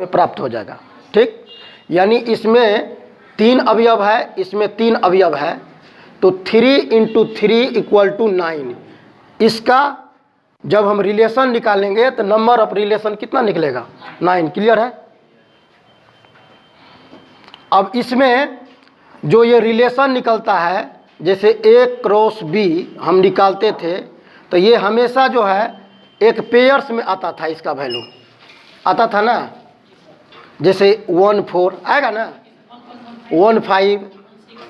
प्राप्त हो जाएगा। ठीक, यानी इसमें 3 अवयव है, इसमें 3 अवयव है, तो 3 × 3 = 9। इसका जब हम रिलेशन निकालेंगे तो नंबर ऑफ रिलेशन कितना निकलेगा? 9। क्लियर है? अब इसमें जो ये रिलेशन निकलता है, जैसे A क्रॉस B हम निकालते थे, तो ये हमेशा जो है एक पेयर्स में आता था, इसका वैल्यू आता था ना, जैसे 1 4 आएगा ना, 1 5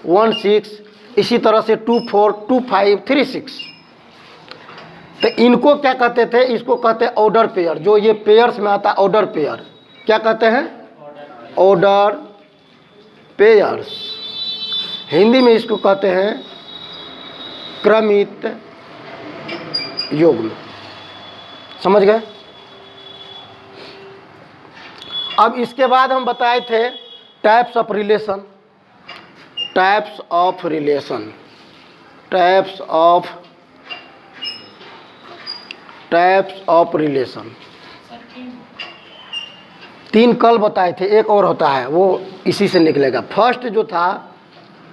1 6, इसी तरह से 2 4 2 5 3 6। तो इनको क्या कहते थे? इसको कहते हैं ऑर्डर पेयर। जो ये पेयर्स में आता है ऑर्डर पेयर, क्या कहते हैं? Order pairs. हिंदी में इसको कहते हैं क्रमित युग्म। समझ गए? अब इसके बाद हम बताए थे types of relation. Types of relation, types of relation 3 कल बताए थे, एक और होता है वो इसी से निकलेगा। फर्स्ट जो था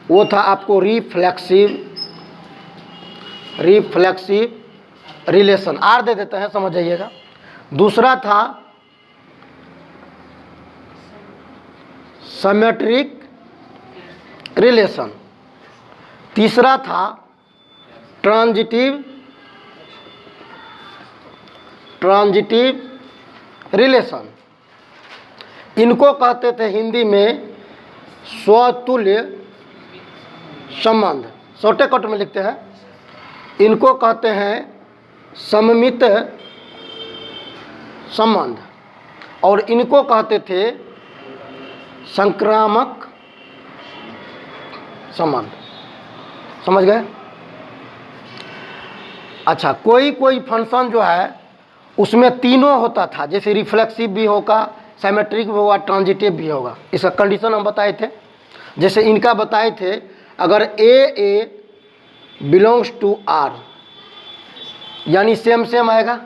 वो था आपको रिफ्लेक्सिव रिलेशन, आर दे देते हैं, समझ जाइएगा। दूसरा था सिमेट्रिक रिलेशन। तीसरा था ट्रांजिटिव रिलेशन। इनको कहते थे हिंदी में स्वतुल्य संबंध, शॉर्टे कट में लिखते हैं। इनको कहते हैं सममित संबंध, और इनको कहते थे संक्रामक संबंध। समझ गए? अच्छा, कोई फंक्शन जो है उसमें तीनों होता था, जैसे रिफ्लेक्सिव भी होगा, सिमेट्रिक भी होगा, ट्रांजिटिव भी होगा। इसका कंडीशन हम बताए थे। जैसे इनका बताए थे, अगर ए बिलोंग्स टू आर, यानी सेम आएगा,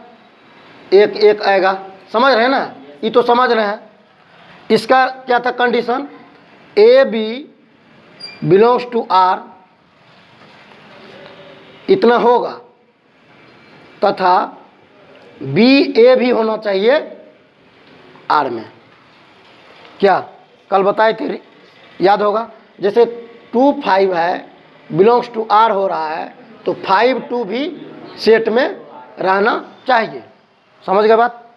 एक आएगा। समझ रहे हैं ना? ये तो समझ रहे हैं। इसका क्या था condition? A B belongs to R इतना होगा, तथा बी ए भी होना चाहिए आर में। क्या कल बताए थे, याद होगा? जैसे 2 5 है, बिलोंग्स टू आर हो रहा है, तो 5 2 भी सेट में रहना चाहिए। समझ गए बात?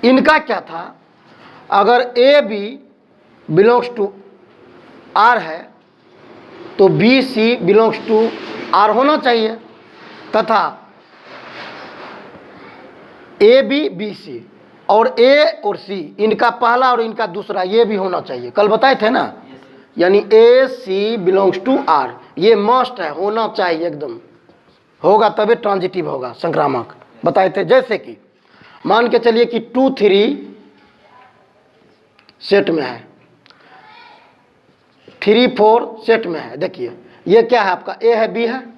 इनका क्या था? अगर A B belongs to R है, तो B C belongs to R होना चाहिए, तथा ए बी बी सी और ए और सी, इनका पहला और इनका दूसरा, ये भी होना चाहिए। कल बताए थे ना? यानी ए सी बिलोंग्स टू आर, ये मस्ट है, होना चाहिए एकदम। होगा तभी ट्रांजिटिव होगा, संक्रामक बताए थे। जैसे कि मान के चलिए कि 2 3 सेट में है, 3 4 सेट में है। देखिए ये क्या है आपका? ए है, बी है,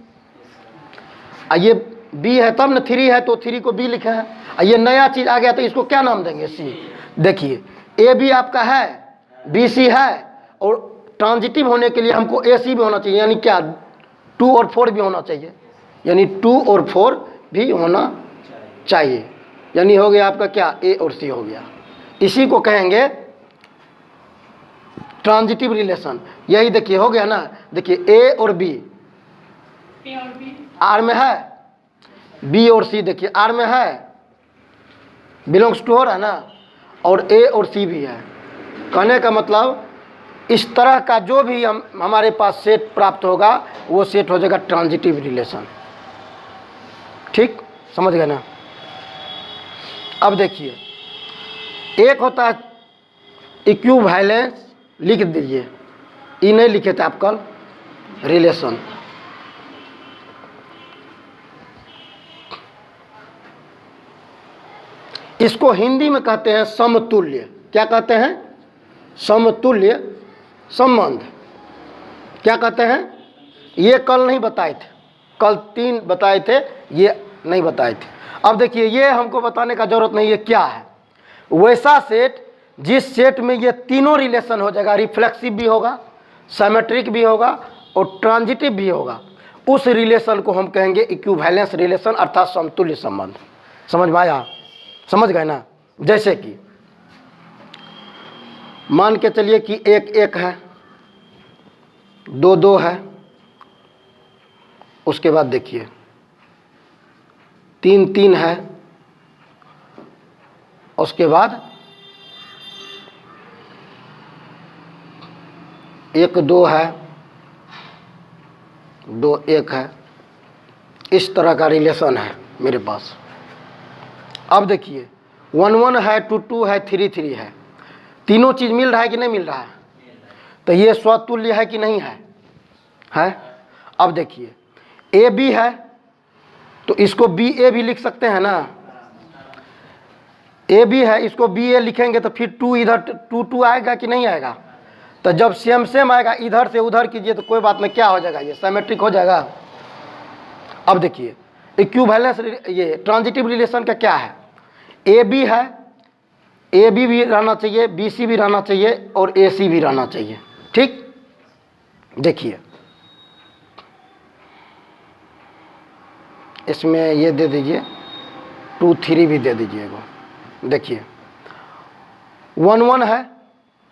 ये बी है, तब न 3 है, तो 3 को बी लिखा है। ये नया चीज़ आ गया, तो इसको क्या नाम देंगे? सी। देखिए ए बी आपका है, बी सी है, और ट्रांजिटिव होने के लिए हमको ए सी भी होना चाहिए, यानी क्या 2 और 4 भी होना चाहिए, यानी 2 और 4 भी होना चाहिए। यानी हो गया आपका क्या? ए और सी हो गया। इसी को कहेंगे ट्रांजिटिव रिलेशन। यही देखिए हो गया ना। देखिए ए और बी आर में है, बी और सी देखिए आर में है, बिलोंग्स टू हो रहा है ना, और ए और सी भी है। कहने का मतलब इस तरह का जो भी हमारे पास सेट प्राप्त होगा, वो सेट हो जाएगा ट्रांजिटिव रिलेशन। ठीक, समझ गए ना? अब देखिए, एक होता है इक्विवेलेंस, लिख दीजिए, ये नहीं लिखे थे आप कल, रिलेशन। इसको हिंदी में कहते हैं समतुल्य। क्या कहते हैं? समतुल्य संबंध। क्या कहते हैं? ये कल नहीं बताए थे, कल 3 बताए थे, ये नहीं बताए थे। अब देखिए, ये हमको बताने का जरूरत नहीं है क्या है। वैसा सेट जिस सेट में ये तीनों रिलेशन हो जाएगा, रिफ्लेक्सिव भी होगा, सिमेट्रिक भी होगा और ट्रांजिटिव भी होगा, उस रिलेशन को हम कहेंगे इक्विवेलेंस रिलेशन अर्थात समतुल्य संबंध। समझ में आया? समझ गए ना? जैसे कि मान के चलिए कि 1 1 है, 2 2 है, उसके बाद देखिए 3 3 है, उसके बाद 1 2 है, 2 1 है। इस तरह का रिलेशन है मेरे पास। अब देखिए 1 1 है, 2 2 है, 3 3 है। तीनों चीज़ मिल रहा है कि नहीं मिल रहा है? तो ये स्वतुल्य है कि नहीं है? है। अब देखिए ए बी है तो इसको बी ए भी लिख सकते हैं ना। ए बी है, इसको बी ए लिखेंगे तो फिर 2 इधर 2 2 आएगा कि नहीं आएगा? तो जब सेम सेम आएगा इधर से उधर कीजिए तो कोई बात नहीं, क्या हो जाएगा? ये सिमेट्रिक हो जाएगा। अब देखिए इक्विवेलेंस, ये ट्रांजिटिव रिलेशन का क्या है? ए बी है, ए बी भी रहना चाहिए, बी सी भी रहना चाहिए और ए सी भी रहना चाहिए। ठीक, देखिए इसमें ये दे दीजिए 2 3 भी दे दीजिएगा। देखिए 1 1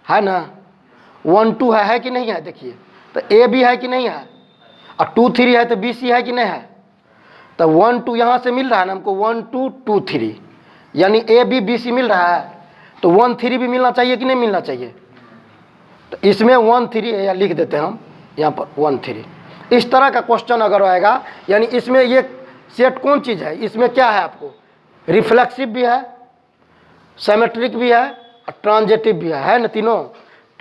है ना, 1 2 है कि नहीं है? देखिए तो ए बी है कि नहीं है, और 2 3 है तो बी सी है कि नहीं है? तो 1 2 यहाँ से मिल रहा है ना हमको, 1 2 2 3, यानी ए बी बी सी मिल रहा है, तो 1 3 भी मिलना चाहिए कि नहीं मिलना चाहिए? तो इसमें 1 3 या लिख देते हैं हम यहाँ पर 1 3। इस तरह का क्वेश्चन अगर आएगा, यानी इसमें ये सेट कौन चीज़ है? इसमें क्या है आपको? रिफ्लेक्सिव भी है, सिमेट्रिक भी है और ट्रांजिटिव भी है ना तीनों।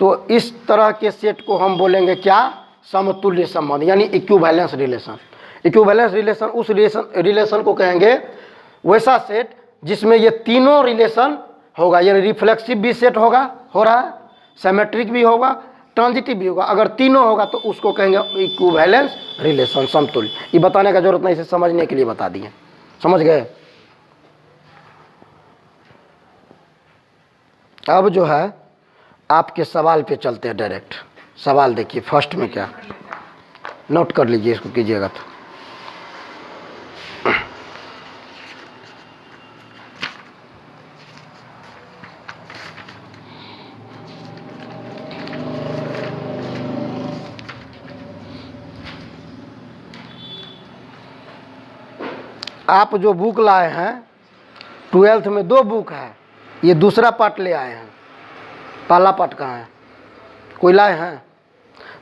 तो इस तरह के सेट को हम बोलेंगे क्या? समतुल्य संबंध, यानी इक्विवेलेंस रिलेशन। इक्विवेलेंस रिलेशन उस रिलेशन को कहेंगे वैसा सेट जिसमें ये तीनों रिलेशन होगा, यानी रिफ्लेक्सिव भी सेट होगा, हो रहा है, सिमेट्रिक भी होगा, ट्रांजिटिव भी होगा। अगर तीनों होगा तो उसको कहेंगे इक्विवेलेंस रिलेशन, समतुल्य। ये बताने का जरूरत नहीं, इसे समझने के लिए बता दिए। समझ गए? अब जो है आपके सवाल पे चलते हैं डायरेक्ट। सवाल देखिए फर्स्ट में क्या, नोट कर लीजिए, इसको कीजिएगा तो। आप जो बुक लाए हैं 12th में 2 बुक है, ये दूसरा पार्ट ले आए हैं, पहला पार्ट कहाँ है? कोई लाए हैं?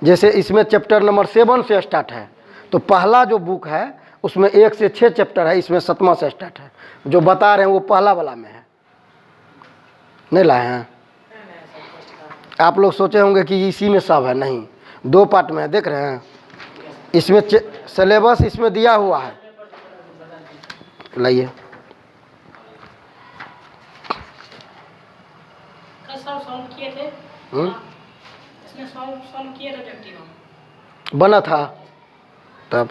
जैसे इसमें चैप्टर नंबर 7 से स्टार्ट है, तो पहला जो बुक है उसमें 1 से 6 चैप्टर है, इसमें 7वां से स्टार्ट है। जो बता रहे हैं वो पहला वाला में है, नहीं लाए हैं? आप लोग सोचे होंगे कि इसी में सब है, नहीं, 2 पार्ट में है, देख रहे हैं? इसमें सिलेबस इसमें दिया हुआ है, लाइए। बना था तब।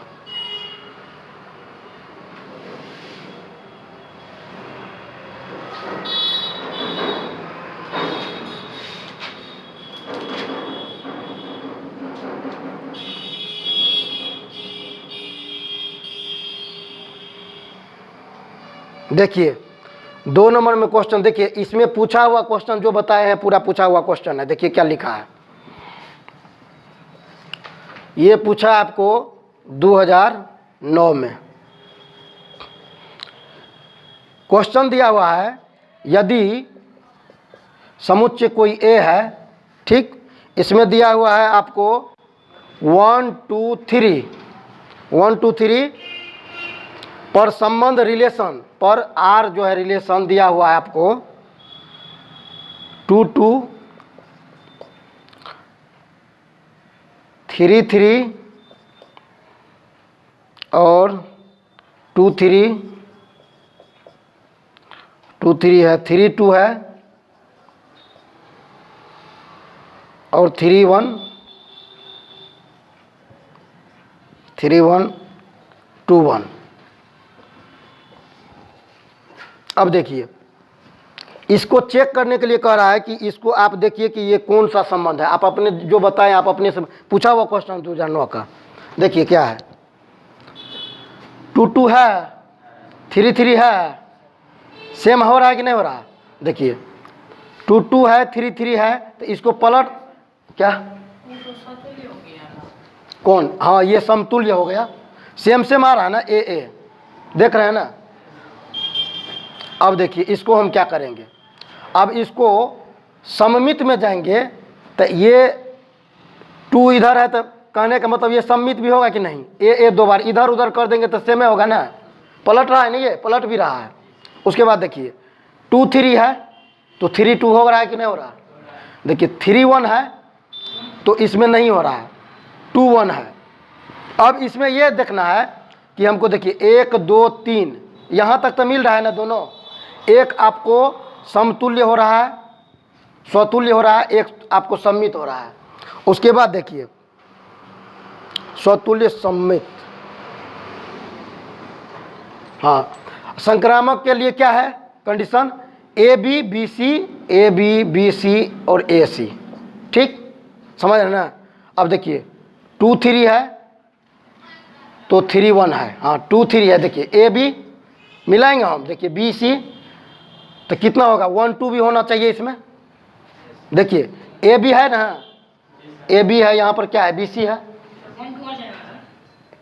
देखिए 2 नंबर में क्वेश्चन, देखिए इसमें पूछा हुआ क्वेश्चन जो बताए हैं पूरा पूछा हुआ क्वेश्चन है। देखिए क्या लिखा है, ये पूछा आपको 2009 में। क्वेश्चन दिया हुआ है, यदि समुच्चय कोई ए है, ठीक, इसमें दिया हुआ है आपको 1 2 3 पर संबंध रिलेशन पर आर जो है रिलेशन दिया हुआ है आपको 2 2 3 3 और 2 3 2 3 है, 3 2 है और 3 1 3 1 2 1। अब देखिए इसको चेक करने के लिए कह रहा है कि इसको आप देखिए कि ये कौन सा संबंध है। आप अपने जो बताएं, आप अपने से पूछा हुआ क्वेश्चन 2009 का देखिए क्या है। 2 है, 3 है, सेम हो रहा है कि नहीं हो रहा है? देखिए 2 है, 3 है, तो इसको पलट क्या कौन, हाँ ये समतुल्य हो गया, सेम सेम आ रहा है ना, ए देख रहे हैं ना। अब देखिए इसको हम क्या करेंगे, अब इसको सममित में जाएंगे तो ये 2 इधर है, तो कहने का मतलब ये सममित भी होगा कि नहीं। ए 2 बार इधर उधर कर देंगे तो सेम होगा ना, पलट रहा है नहीं, ये पलट भी रहा है। उसके बाद देखिए 2 3 है तो 3 2 हो रहा है कि नहीं हो रहा। देखिए 3 1 है तो इसमें नहीं हो रहा है, 2 1 है। अब इसमें यह देखना है कि हमको देखिए 1 2 3 यहाँ तक तो मिल रहा है ना दोनों, एक आपको समतुल्य हो रहा है, स्वतुल्य हो रहा है, एक आपको सम्मित हो रहा है। उसके बाद देखिए स्वतुल्य सम्मित, हाँ संक्रामक के लिए क्या है condition, A B B C और ए सी, ठीक समझ रहे ना। अब देखिए 2 3 है तो 3 1 है, हाँ 2 3 है। देखिए ए बी मिलाएंगे हम, देखिए बी सी तो कितना होगा, 1 2 भी होना चाहिए इसमें। देखिए ए बी है ना, ए बी है, यहाँ पर क्या है बी सी है,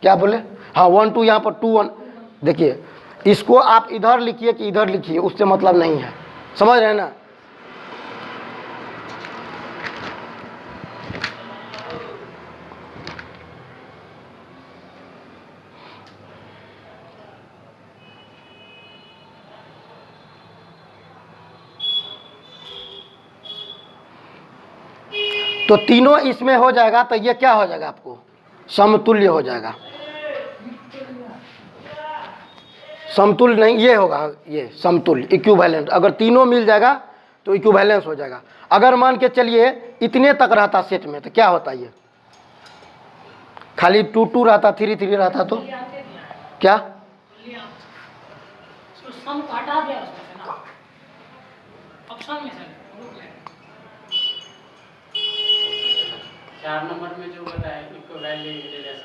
क्या बोले, हाँ 1 2, यहाँ पर 2 1। देखिए इसको आप इधर लिखिए कि इधर लिखिए, उससे मतलब नहीं है, समझ रहे हैं ना। तो तीनों इसमें हो जाएगा तो ये क्या हो जाएगा आपको, समतुल्य हो जाएगा। समतुल्य नहीं, ये होगा, ये समतुल्य इक्विवेलेंट। अगर तीनों मिल जाएगा तो इक्विवेलेंस हो जाएगा। अगर मान के चलिए इतने तक रहता सेट में तो क्या होता, ये खाली 2 2 रहता, 3 3 रहता तो क्या,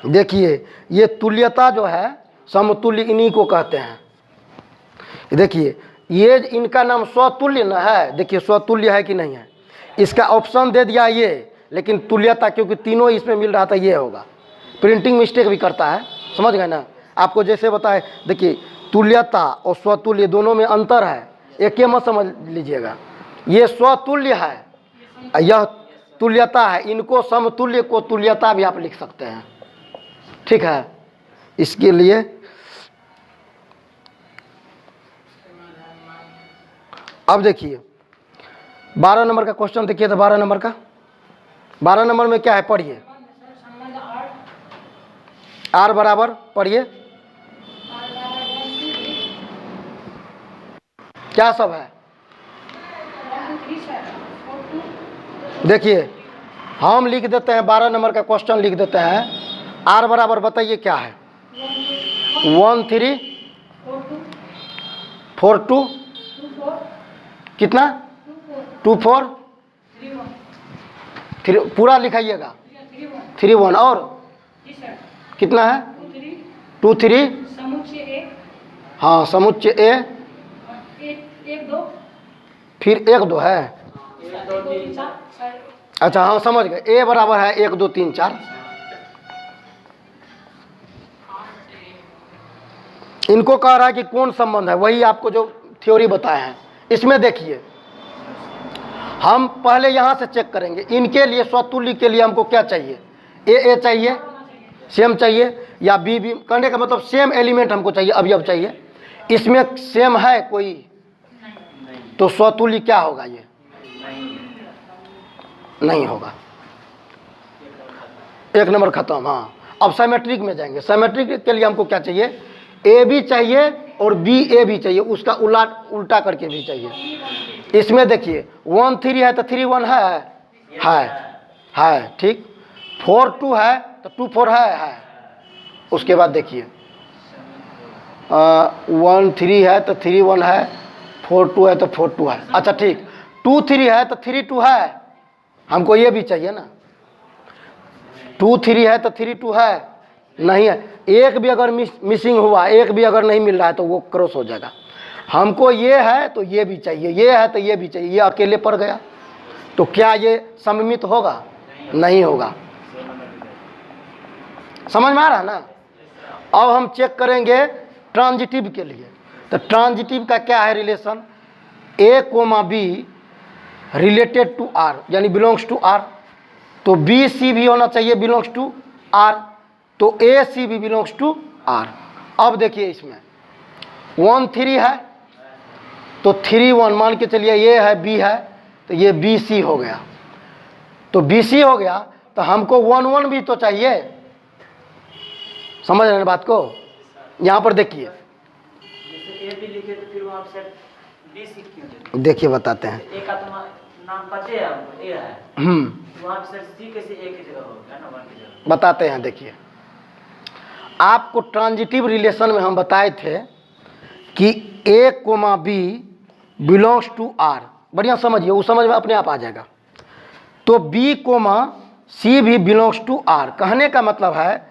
देखिए ये तुल्यता जो है, समतुल्य इन्हीं को कहते हैं। देखिए ये इनका नाम स्वतुल्य न है, देखिए स्वतुल्य है कि नहीं है, इसका ऑप्शन दे दिया ये, लेकिन तुल्यता क्योंकि तीनों इसमें मिल रहा था ये होगा। प्रिंटिंग मिस्टेक भी करता है, समझ गए ना। आपको जैसे बताए, देखिए तुल्यता और स्वतुल्य दोनों में अंतर है, एक मत समझ लीजिएगा। ये स्वतुल्य है, यह तुल्यता है, इनको समतुल्य को तुल्यता भी आप लिख सकते हैं, ठीक है। इसके लिए अब देखिए 12 नंबर का क्वेश्चन देखिए, तो 12 नंबर का, 12 नंबर में क्या है पढ़िए, आर बराबर पढ़िए क्या सब है। देखिए हम लिख देते हैं 12 नंबर का क्वेश्चन लिख देते हैं, आर बराबर बताइए क्या है, 1 3 4 2 कितना 2 4 3, पूरा लिखाइएगा 3 1, और कितना है 2 3, हाँ समुच्चय ए, फिर 1 2 है, अच्छा हाँ समझ गए, ए बराबर है 1 2 3 4। इनको कह रहा है कि कौन संबंध है, वही आपको जो थ्योरी बताए हैं। इसमें देखिए हम पहले यहाँ से चेक करेंगे, इनके लिए स्वतुल्य के लिए हमको क्या चाहिए, ए चाहिए, सेम चाहिए, या बी कहने का मतलब सेम एलिमेंट हमको चाहिए, अवयव चाहिए। इसमें सेम है कोई, तो स्वतुल्य क्या होगा, ये नहीं होगा, 1 नंबर खत्म। हाँ अब सिमेट्रिक में जाएंगे, सिमेट्रिक के लिए हमको क्या चाहिए, ए भी चाहिए और बी ए भी चाहिए, उसका उल्टा करके भी चाहिए। इसमें देखिए 1 3 है तो 3 1 है, ठीक, 4 2 है तो 2 4 है। उसके बाद देखिए 1 3 है तो 3 1 है, 4 2 है तो 4 2 है। अच्छा ठीक, 2 3 है तो 3 2 है, हमको ये भी चाहिए ना। 2 3 है तो 3 2 है, नहीं है। एक भी अगर मिसिंग हुआ, एक भी अगर नहीं मिल रहा है तो वो क्रॉस हो जाएगा। हमको ये है तो ये भी चाहिए, ये है तो ये भी चाहिए, ये अकेले पड़ गया तो क्या ये सममित होगा? नहीं होगा। समझ में आ रहा है ना। अब हम चेक करेंगे ट्रांजिटिव के लिए। तो ट्रांजिटिव का क्या है relation? A comma B related to R, यानी बिलोंग्स टू आर, तो बी सी भी होना चाहिए बिलोंग्स टू आर, तो ए सी भी बिलोंग्स टू आर। अब देखिए इसमें 1 3 है तो 3 1 मान के चलिए ये है बी है तो ये बी सी हो गया, तो बी सी हो गया तो हमको 1 1 भी तो चाहिए। समझ रहे हैं बात को? यहाँ पर देखिए, देखिए बताते हैं। एक नाम बचे है, वहाँ पे सी कैसे एक ही जगह हो गया ना, 1 की जगह। बताते हैं। देखिए आपको ट्रांजिटिव रिलेशन में हम बताए थे कि A comma B belongs to R, बढ़िया समझिए, वो समझ में अपने आप आ जाएगा। तो बी कोमा सी भी बिलोंग्स टू आर, कहने का मतलब है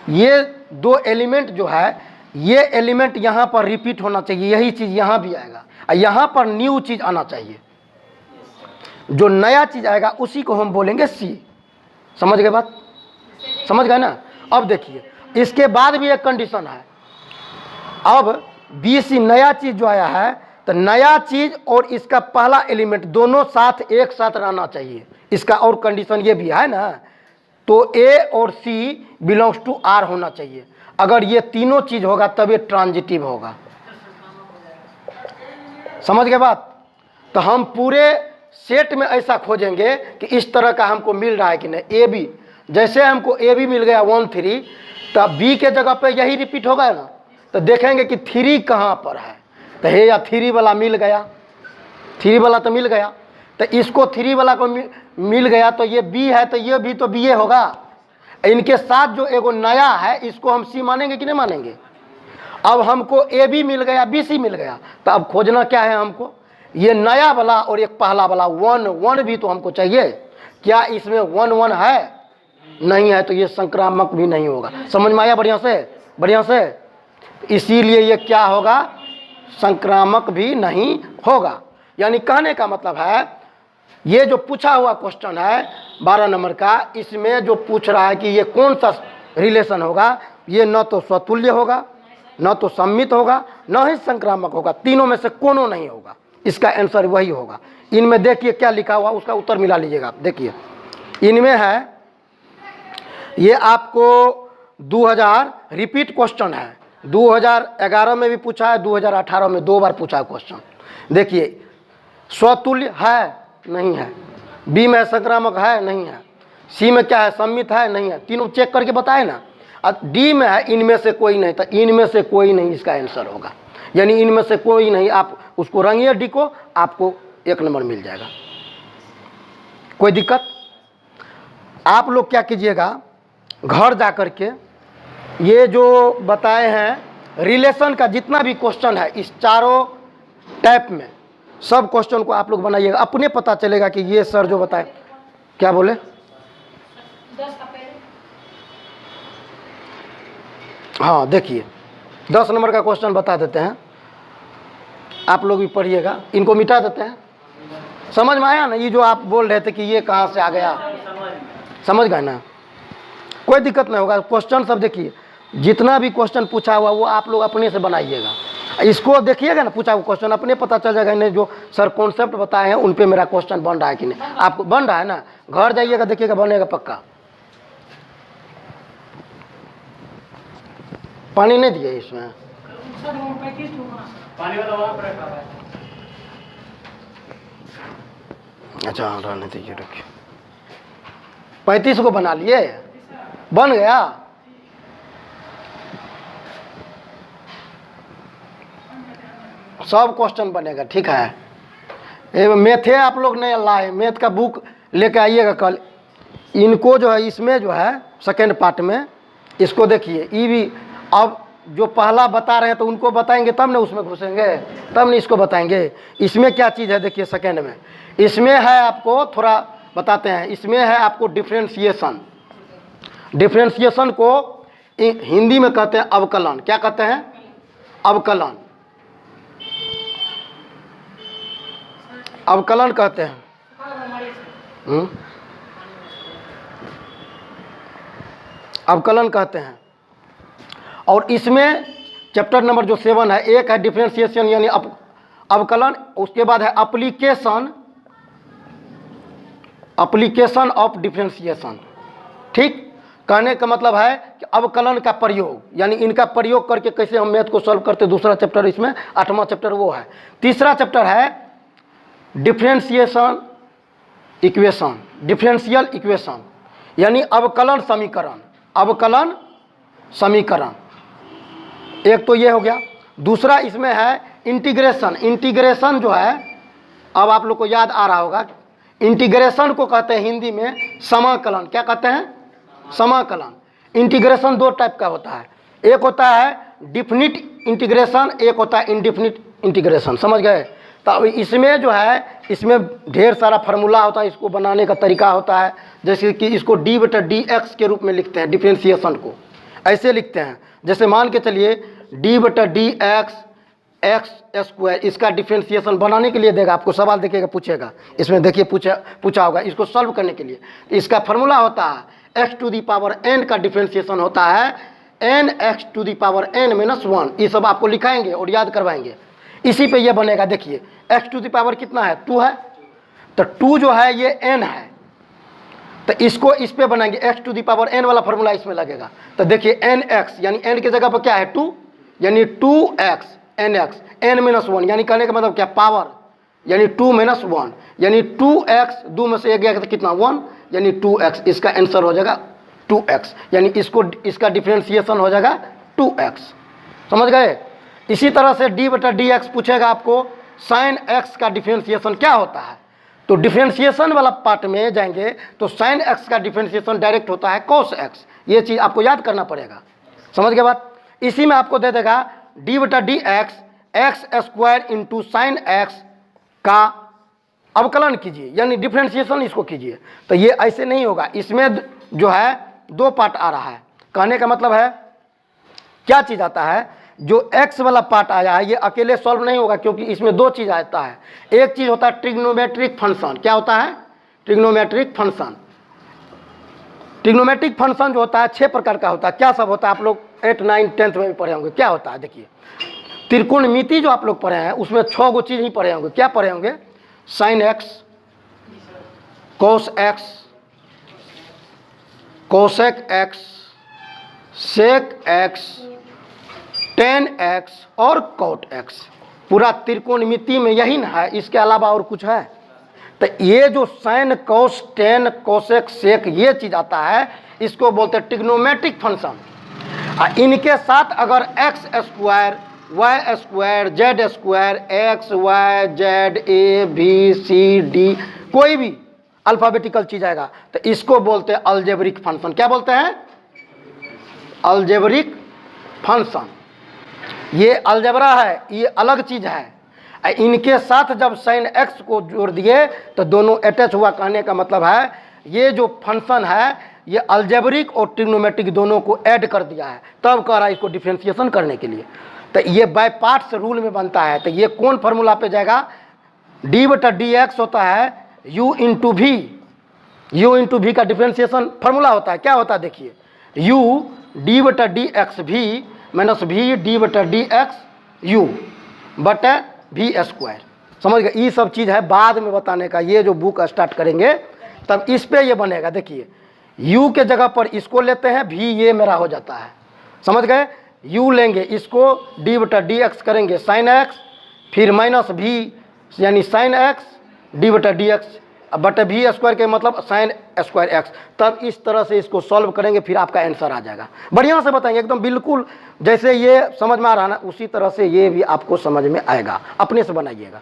ये दो एलिमेंट जो है, ये एलिमेंट यहाँ पर रिपीट होना चाहिए, यही चीज़ यहाँ भी आएगा, और यहाँ पर न्यू चीज़ आना चाहिए। जो नया चीज़ आएगा उसी को हम बोलेंगे सी। समझ गए बात? समझ गए ना। अब देखिए इसके बाद भी एक कंडीशन है। अब बी सी नया चीज़ जो आया है, तो नया चीज़ और इसका पहला एलिमेंट दोनों साथ एक साथ रहना चाहिए। इसका और कंडीशन ये भी है ना, तो ए और सी बिलोंग्स टू आर होना चाहिए। अगर ये तीनों चीज़ होगा तब ये ट्रांजिटिव होगा। समझ गए बात? तो हम पूरे सेट में ऐसा खोजेंगे कि इस तरह का हमको मिल रहा है कि नहीं। ए बी, जैसे हमको ए बी मिल गया 1 3, तब बी के जगह पे यही रिपीट होगा ना, तो देखेंगे कि 3 कहाँ पर है, तो हे या 3 वाला मिल गया, 3 वाला तो मिल गया, तो इसको 3 वाला को मिल गया, तो ये बी है तो ये भी तो बी ए होगा। इनके साथ जो एगो नया है इसको हम सी मानेंगे कि नहीं मानेंगे? अब हमको ए बी मिल गया, बी सी मिल गया, तो अब खोजना क्या है हमको? ये नया वाला और एक पहला वाला 1 1 भी तो हमको चाहिए। क्या इसमें 1 1 है? नहीं है, तो ये संक्रामक भी नहीं होगा। समझ में आया बढ़िया से? बढ़िया से। इसीलिए ये क्या होगा? संक्रामक भी नहीं होगा। यानी कहने का मतलब है ये जो पूछा हुआ क्वेश्चन है 12 नंबर का, इसमें जो पूछ रहा है कि ये कौन सा रिलेशन होगा, ये न तो स्वतुल्य होगा, न तो सम्मित होगा, न ही संक्रामक होगा, तीनों में से कोनो नहीं होगा। इसका आंसर वही होगा। इनमें देखिए क्या लिखा हुआ, उसका उत्तर मिला लीजिएगा आप। देखिए इनमें है, ये आपको 2000 रिपीट क्वेश्चन है, 2011 में भी पूछा है, 2018 में 2 बार पूछा है क्वेश्चन। देखिए स्वतुल्य है, नहीं है, बी में संक्रामक है, नहीं है, सी में क्या है, सम्मित है, नहीं है, तीनों चेक करके बताए ना। अब डी में है इनमें से कोई नहीं, तो इनमें से कोई नहीं इसका आंसर होगा। यानी इनमें से कोई नहीं, आप उसको रंगिए डी को, आपको 1 नंबर मिल जाएगा। कोई दिक्कत? आप लोग क्या कीजिएगा, घर जा कर के ये जो बताए हैं रिलेशन का जितना भी क्वेश्चन है इस चारों टाइप में, सब क्वेश्चन को आप लोग बनाइएगा, अपने पता चलेगा कि ये सर जो बताए। क्या बोले? 10 का पहले। हाँ देखिए 10 नंबर का क्वेश्चन बता देते हैं, आप लोग भी पढ़िएगा, इनको मिटा देते हैं। समझ में आया ना? ये जो आप बोल रहे थे कि ये कहाँ से आ गया, समझ गए ना? कोई दिक्कत नहीं होगा। क्वेश्चन सब देखिए, जितना भी क्वेश्चन पूछा हुआ वो आप लोग अपने से बनाइएगा। इसको देखिएगा ना, पूछा हुआ क्वेश्चन अपने पता चल जाएगा। नहीं जो सर कॉन्सेप्ट बताए हैं उन पे मेरा क्वेश्चन बन रहा है कि नहीं, आपको बन रहा है ना? घर जाइएगा देखिएगा, बनेगा पक्का। पानी नहीं दिए इसमें, पानी वाला वहाँ पर रखा है। अच्छा हाँ रहने दीजिए, रखिए। 35 को बना लिए, बन गया। सब क्वेश्चन बनेगा, ठीक है। मैथे आप लोग नहीं लाए, मैथ का बुक लेके आइएगा कल। इनको जो है इसमें जो है सेकेंड पार्ट में इसको देखिए, ये भी अब जो पहला बता रहे हैं तो उनको बताएंगे तब ना उसमें घुसेंगे, तब नहीं इसको बताएंगे। इसमें क्या चीज़ है देखिए सेकेंड में, इसमें है आपको थोड़ा बताते हैं, इसमें है आपको डिफ्रेंशिएशन। डिफ्रेंशिएशन को हिंदी में कहते हैं अवकलन। क्या कहते हैं? अवकलन। अवकलन कहते हैं। अवकलन कहते हैं। और इसमें चैप्टर नंबर जो 7 है, एक है डिफ्रेंशिएशन यानी अवकलन, उसके बाद है एप्लीकेशन, एप्लीकेशन ऑफ डिफ्रेंशिएशन। ठीक, कहने का मतलब है कि अवकलन का प्रयोग, यानी इनका प्रयोग करके कैसे हम मैथ को सॉल्व करते। दूसरा चैप्टर इसमें, 8वां चैप्टर वो है। तीसरा चैप्टर है डिफ्रेंशिएशन इक्वेशन, डिफरेंशियल इक्वेशन यानी अवकलन समीकरण। अवकलन समीकरण एक तो ये हो गया। दूसरा इसमें है इंटीग्रेशन। इंटीग्रेशन जो है, अब आप लोग को याद आ रहा होगा, इंटीग्रेशन को कहते हैं हिंदी में समाकलन। क्या कहते हैं? समाकलन। इंटीग्रेशन दो टाइप का होता है, एक होता है डिफिनिट इंटीग्रेशन, एक होता है इनडिफिनिट इंटीग्रेशन। समझ गए? तो इसमें जो है, इसमें ढेर सारा फार्मूला होता है, इसको बनाने का तरीका होता है। जैसे कि इसको d/dx के रूप में लिखते हैं, डिफ्रेंशिएशन को ऐसे लिखते हैं। जैसे मान के चलिए d/dx x², इसका डिफ्रेंशिएशन बनाने के लिए देगा आपको, सवाल देखिएगा पूछेगा, इसमें देखिए पूछा होगा। इसको सॉल्व करने के लिए इसका फार्मूला होता है x⁴n का डिफ्रेंशिएशन होता है nx⁴n - 1। ये सब आपको लिखाएंगे और याद करवाएंगे, इसी पे ये बनेगा। देखिए x⁴ कितना है? 2 है, तो 2 जो है ये n है, तो इसको इस पे बनाएंगे, x⁴n वाला फार्मूला इसमें लगेगा। तो देखिए nx यानी n की जगह पर क्या है? 2, यानी 2x nx n-1, यानी कहने का मतलब क्या? पावर, यानी 2 - 1, यानी 2x, 2 में से 1 गया तो कितना? 1, यानी 2x। इसका आंसर हो जाएगा 2x, यानी इसका डिफ्रेंशिएशन हो जाएगा 2x। समझ गए? इसी तरह से d/dx पूछेगा आपको, sin x का डिफ्रेंशिएशन क्या होता है। तो डिफ्रेंशिएशन वाला पार्ट में जाएंगे तो sin x का डिफ्रेंशिएशन डायरेक्ट होता है cos x। ये चीज़ आपको याद करना पड़ेगा। समझ गए बात? इसी में आपको दे देगा d/dx x² × sin x का अवकलन कीजिए, यानी डिफ्रेंशिएशन इसको कीजिए। तो ये ऐसे नहीं होगा, इसमें जो है 2 पार्ट आ रहा है। कहने का मतलब है क्या चीज़ आता है, जो x वाला पार्ट आया है ये अकेले सॉल्व नहीं होगा, क्योंकि इसमें 2 चीज़ आता है। एक चीज़ होता है ट्रिग्नोमेट्रिक फंक्शन। क्या होता है? Trigonometric function. ट्रिग्नोमेट्रिक फंक्शन जो होता है 6 प्रकार का होता है। क्या सब होता है? आप लोग 8, 9, 10th में भी पढ़े होंगे। क्या होता है देखिए, त्रिकोणमिति जो आप लोग पढ़े हैं उसमें 6 गो चीज़ ही पढ़े होंगे। क्या पढ़े होंगे? sin x, cos x, cosec x, sec x, tan x और cot x। पूरा त्रिकोणमिति में यही ना है, इसके अलावा और कुछ है? तो ये जो sin, cos, tan, cosec, sec ये चीज़ आता है, इसको बोलते हैं ट्रिग्नोमेट्रिक फंक्शन। इनके साथ अगर x² y² z² x y z a b c d कोई भी अल्फ़ाबेटिकल चीज़ आएगा तो इसको बोलते हैं अलजेब्रिक फंक्शन। क्या बोलते हैं? Algebraic function. ये अलजबरा है, ये अलग चीज़ है। इनके साथ जब sin x को जोड़ दिए तो दोनों अटैच हुआ। कहने का मतलब है ये जो फंक्शन है ये अलजेब्रिक और ट्रिग्नोमेट्रिक दोनों को ऐड कर दिया है, तब कह रहा है इसको डिफ्रेंशिएशन करने के लिए। तो ये बाय पार्ट्स रूल में बनता है। तो ये कौन फार्मूला पे जाएगा? d/dx होता है u × v। u × v का डिफ्रेंशिएशन फार्मूला होता है। क्या होता है देखिए, u d/dx v - v d/dx u बटे v²। समझ गए? ये सब चीज़ है बाद में बताने का। ये जो बुक स्टार्ट करेंगे तब इस पे ये बनेगा। देखिए u के जगह पर इसको लेते हैं, v ये मेरा हो जाता है। समझ गए? u लेंगे, इसको d/dx करेंगे sin x, फिर -v यानी sin x d/dx बटे v² के मतलब sin² x। तब इस तरह से इसको सॉल्व करेंगे, फिर आपका आंसर आ जाएगा। बढ़िया से बताएंगे एकदम, बिल्कुल जैसे ये समझ में आ रहा है ना, उसी तरह से ये भी आपको समझ में आएगा। अपने से बनाइएगा।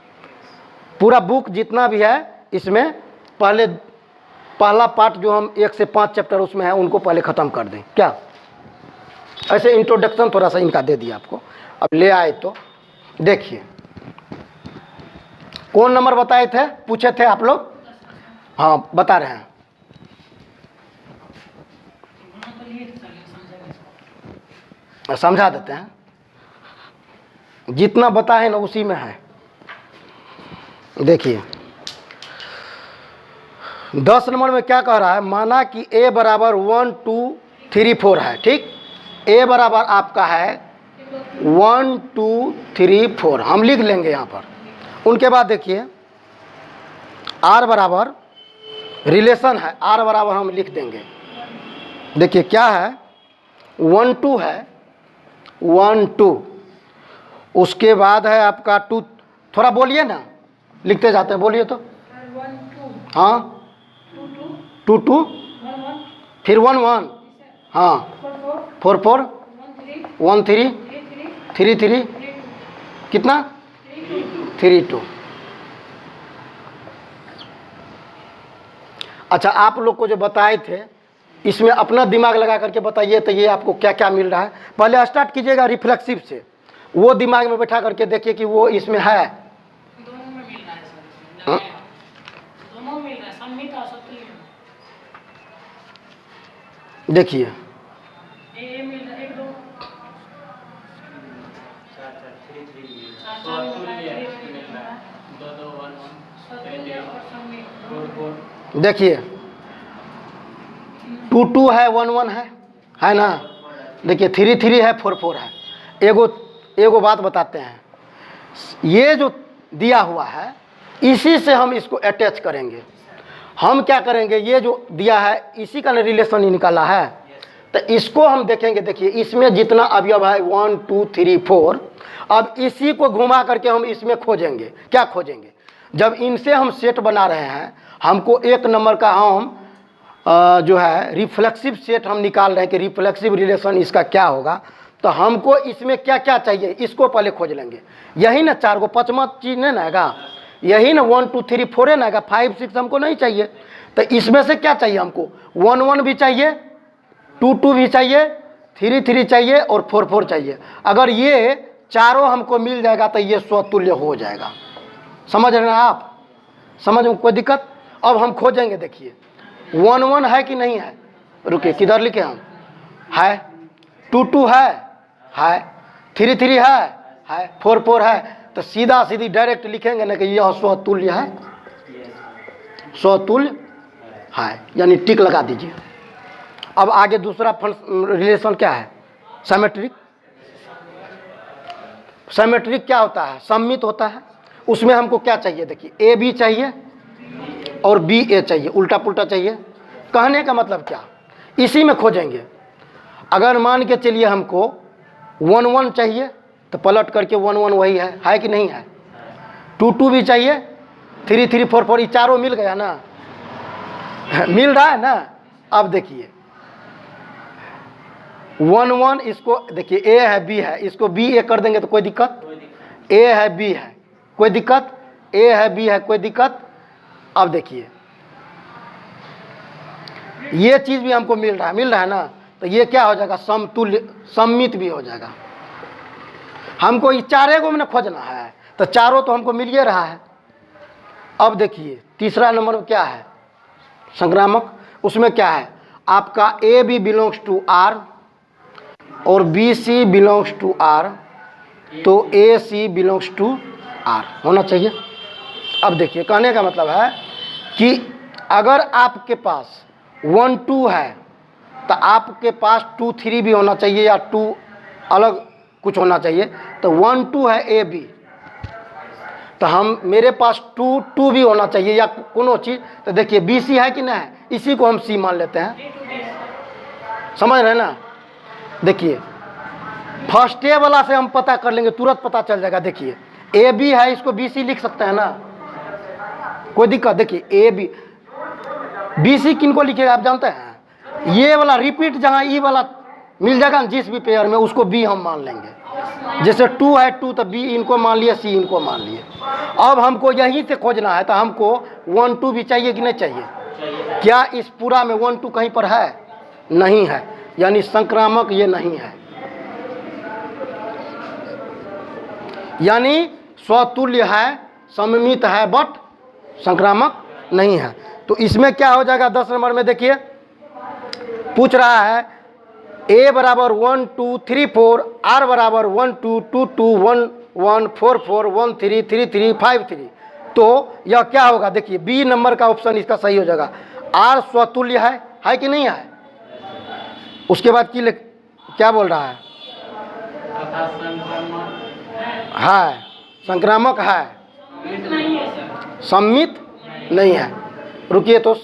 पूरा बुक जितना भी है इसमें पहला पार्ट जो हम 1 से 5 चैप्टर उसमें है उनको पहले ख़त्म कर दें। क्या ऐसे इंट्रोडक्शन थोड़ा सा इनका दे दिया आपको। अब ले आए तो देखिए, कौन नंबर बताए थे, पूछे थे आप लोग? हाँ बता रहे हैं। समझा देते हैं, जितना बताए ना उसी में है। देखिए 10 नंबर में क्या कह रहा है, माना कि a बराबर 1 2 3 4 है, ठीक। a बराबर आपका है 1 2 3 4, हम लिख लेंगे यहाँ पर। उनके बाद देखिए r बराबर रिलेशन है, r बराबर हम लिख देंगे। देखिए क्या है, 1 2 है, 1 2, उसके बाद है आपका 2, थोड़ा बोलिए ना, लिखते जाते हैं, बोलिए तो। 1 2 हाँ 2 2 2, 1 1 फिर 1 1, हाँ 4 4 4, 1 3 1 3 3 3, कितना 3 2। अच्छा आप लोग को जो बताए थे, इसमें अपना दिमाग लगा करके बताइए तो ये आपको क्या क्या मिल रहा है। पहले स्टार्ट कीजिएगा रिफ्लेक्सिव से, वो दिमाग में बैठा करके देखिए कि वो इसमें है। दोनों में मिल रहा है सर, दोनों में मिल रहा है, सम्मित और सतुल्य। देखिए ए मिल रहा है 1 2 4 4 3 3 4 4 मिल रहा है, 3 मिल रहा है, 2 2 1 1 सतुल्य और सम्मित। 4 4 देखिए 2 2 है, 1 1 है ना। देखिए 3 3 है, 4 4 है। एगो बात बताते हैं, ये जो दिया हुआ है इसी से हम इसको अटैच करेंगे। हम क्या करेंगे, ये जो दिया है इसी का रिलेशन ही निकाला है, तो इसको हम देखेंगे। देखिए इसमें जितना अवयव है 1 2 3 4, अब इसी को घुमा करके हम इसमें खोजेंगे। क्या खोजेंगे, जब इनसे हम सेट बना रहे हैं, हमको 1 नंबर का हम जो है रिफ्लेक्सिव सेट हम निकाल रहे हैं कि रिफ्लेक्सिव रिलेशन इसका क्या होगा, तो हमको इसमें क्या क्या चाहिए इसको पहले खोज लेंगे। यही ना 4 गो, 5वां चीज़ नहीं ना हैगा, यही ना 1 2 3 4 है ना, 5 6 हमको नहीं चाहिए। तो इसमें से क्या चाहिए हमको, 1 1 भी चाहिए, 2 2 भी चाहिए, 3 3 चाहिए और 4 4 चाहिए। अगर ये चारों हमको मिल जाएगा तो ये स्वतुल्य हो जाएगा। समझ रहे हैं आप, समझ में कोई दिक्कत? अब हम खोजेंगे। देखिए 1 1 है कि नहीं है, रुकिए किधर लिखे हम, है 2 2 है 3 3 है 4 4 है, तो सीधा सीधी डायरेक्ट लिखेंगे ना कि यह स्वतुल्य है, स्वतुल्य है, यानी टिक लगा दीजिए। अब आगे दूसरा रिलेशन क्या है, सिमेट्रिक। सिमेट्रिक क्या होता है, सममित होता है। उसमें हमको क्या चाहिए, देखिए ए बी चाहिए और बी ए चाहिए, उल्टा पुल्टा चाहिए। कहने का मतलब क्या, इसी में खोजेंगे। अगर मान के चलिए हमको 1 1 चाहिए तो पलट करके 1 1 वही है कि नहीं है। 2 2 भी चाहिए, 3 3 4 4, ये चारों मिल गया ना, मिल रहा है ना। अब देखिए 1 1, इसको देखिए ए है बी है, इसको बी ए कर देंगे तो कोई दिक्कत, ए है बी है कोई दिक्कत, ए है बी है कोई दिक्कत। अब देखिए ये चीज़ भी हमको मिल रहा है ना, तो ये क्या हो जाएगा, समतुल्य, सम्मित भी हो जाएगा। हमको ये चारे को में खोजना है, तो चारों तो हमको मिल ही रहा है। अब देखिए तीसरा नंबर में क्या है, संक्रामक। उसमें क्या है आपका, A B belongs to R और B C belongs to R, तो A C belongs to R होना चाहिए। अब देखिए कहने का मतलब है कि अगर आपके पास 1 2 है तो आपके पास 2 3 भी होना चाहिए, या 2 अलग कुछ होना चाहिए। तो 1 2 है ए बी, तो हम मेरे पास 2 2 भी होना चाहिए या कोनो चीज़। तो देखिए बी सी है कि नहीं है, इसी को हम सी मान लेते हैं। समझ रहे हैं ना। देखिए फर्स्ट ए वाला से हम पता कर लेंगे, तुरंत पता चल जाएगा। देखिए ए बी है, इसको बी सी लिख सकते हैं ना, कोई दिक्कत। देखिए ए बी, बी सी किन को लिखेगा आप जानते हैं, ये वाला रिपीट जहाँ ई वाला मिल जाएगा ना जिस भी पेयर में, उसको बी हम मान लेंगे। जैसे 2 है 2, तो बी इनको मान लिए, सी इनको मान लिए। अब हमको यहीं से खोजना है, तो हमको 1 2 भी चाहिए कि नहीं चाहिए। क्या इस पूरा में 1 2 कहीं पर है, नहीं है, यानी संक्रामक ये नहीं है। यानी स्वतुल्य है, सममित है, बट संक्रामक नहीं है। तो इसमें क्या हो जाएगा 10 नंबर में देखिए, पूछ रहा है A बराबर 1 2 3 4, R बराबर 1 2 2 2 1 1 4 4 1 3 3 3 5 3। तो यह क्या होगा देखिए, बी नंबर का ऑप्शन इसका सही हो जाएगा। R स्वतुल्य है कि नहीं है? उसके बाद क्या बोल रहा है? संक्रामक है, नहीं है सर। सम्मित नहीं है। रुकिए, तो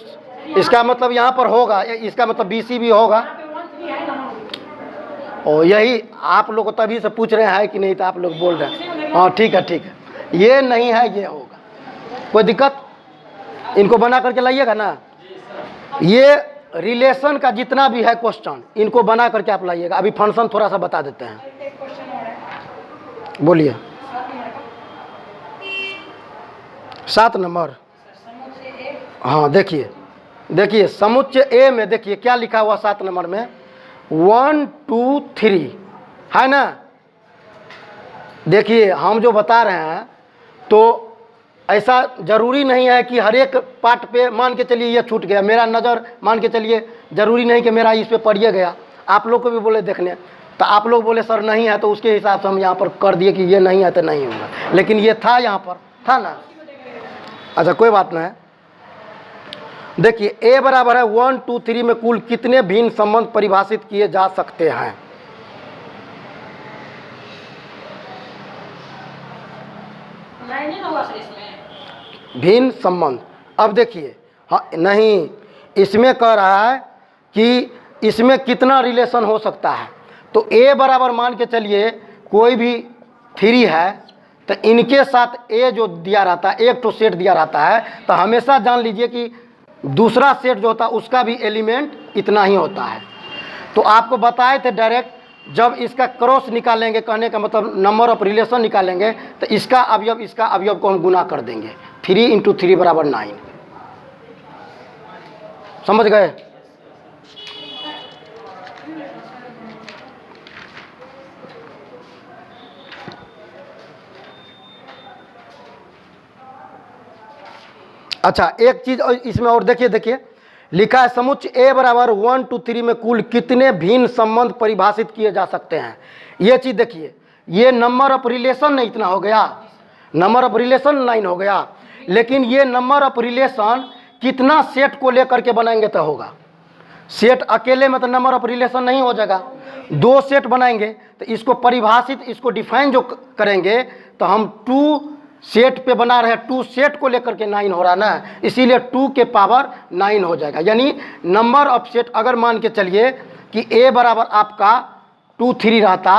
इसका मतलब यहाँ पर होगा, इसका मतलब BC भी होगा। यहाँ पे 1 3 है ना। और यही आप लोग को तभी से पूछ रहे हैं कि नहीं, तो आप लोग बोल रहे हैं हाँ ठीक है ठीक है, ये नहीं है ये होगा। कोई दिक्कत? इनको बना करके लाइएगा ना। ये रिलेशन का जितना भी है क्वेश्चन, इनको बना करके आप लाइएगा। अभी फंक्शन थोड़ा सा बता देते हैं। एक क्वेश्चन और है, बोलिए। 7 नंबर का। 7 नंबर, समुच्चय ए। हाँ देखिए समुच्चय ए में देखिए क्या लिखा हुआ 7 नंबर में, 1 2 3 है ना। देखिए हम जो बता रहे हैं, तो ऐसा ज़रूरी नहीं है कि हर एक पार्ट पे मान के चलिए ये छूट गया, मेरा नज़र मान के चलिए ज़रूरी नहीं कि मेरा इस पे पड़िए गया। आप लोग को भी बोले देखने, तो आप लोग बोले सर नहीं है, तो उसके हिसाब से हम यहाँ पर कर दिए कि ये नहीं है तो नहीं होगा, लेकिन ये था यहाँ पर, था ना। अच्छा कोई बात नहीं। देखिए A बराबर है 1 2 3 में कुल कितने भिन्न संबंध परिभाषित किए जा सकते हैं? लाइन नहीं होगा सर इसमें। भिन्न संबंध। अब देखिए, हाँ नहीं, इसमें कह रहा है कि इसमें कितना रिलेशन हो सकता है। तो A बराबर मान के चलिए कोई भी 3 है, तो इनके साथ A जो दिया रहता है, एक तो सेट दिया रहता है, तो हमेशा जान लीजिए कि दूसरा सेट जो होता है उसका भी एलिमेंट इतना ही होता है। तो आपको बताए थे डायरेक्ट, जब इसका क्रॉस निकालेंगे, कहने का मतलब नंबर ऑफ रिलेशन निकालेंगे, तो इसका अवयव को हम गुना कर देंगे। 3 × 3 बराबर 9। समझ गए? अच्छा एक चीज इसमें और देखिए लिखा है समुच्चय A बराबर 1 2 3 में कुल कितने भिन्न संबंध परिभाषित किए जा सकते हैं। ये चीज देखिए, ये नंबर ऑफ रिलेशन नहीं इतना हो गया, नंबर ऑफ रिलेशन 9 हो गया, लेकिन ये नंबर ऑफ रिलेशन कितना सेट को लेकर के बनाएंगे तो होगा। सेट अकेले में तो नंबर ऑफ रिलेशन नहीं हो जाएगा, 2 सेट बनाएंगे तो इसको परिभाषित, इसको डिफाइन जो करेंगे, तो हम 2 सेट पे बना रहे हैं, 2 सेट को लेकर के 9 हो रहा ना, इसीलिए 2 के पावर 9 हो जाएगा। यानी नंबर ऑफ सेट अगर मान के चलिए कि A बराबर आपका 2 3 रहता,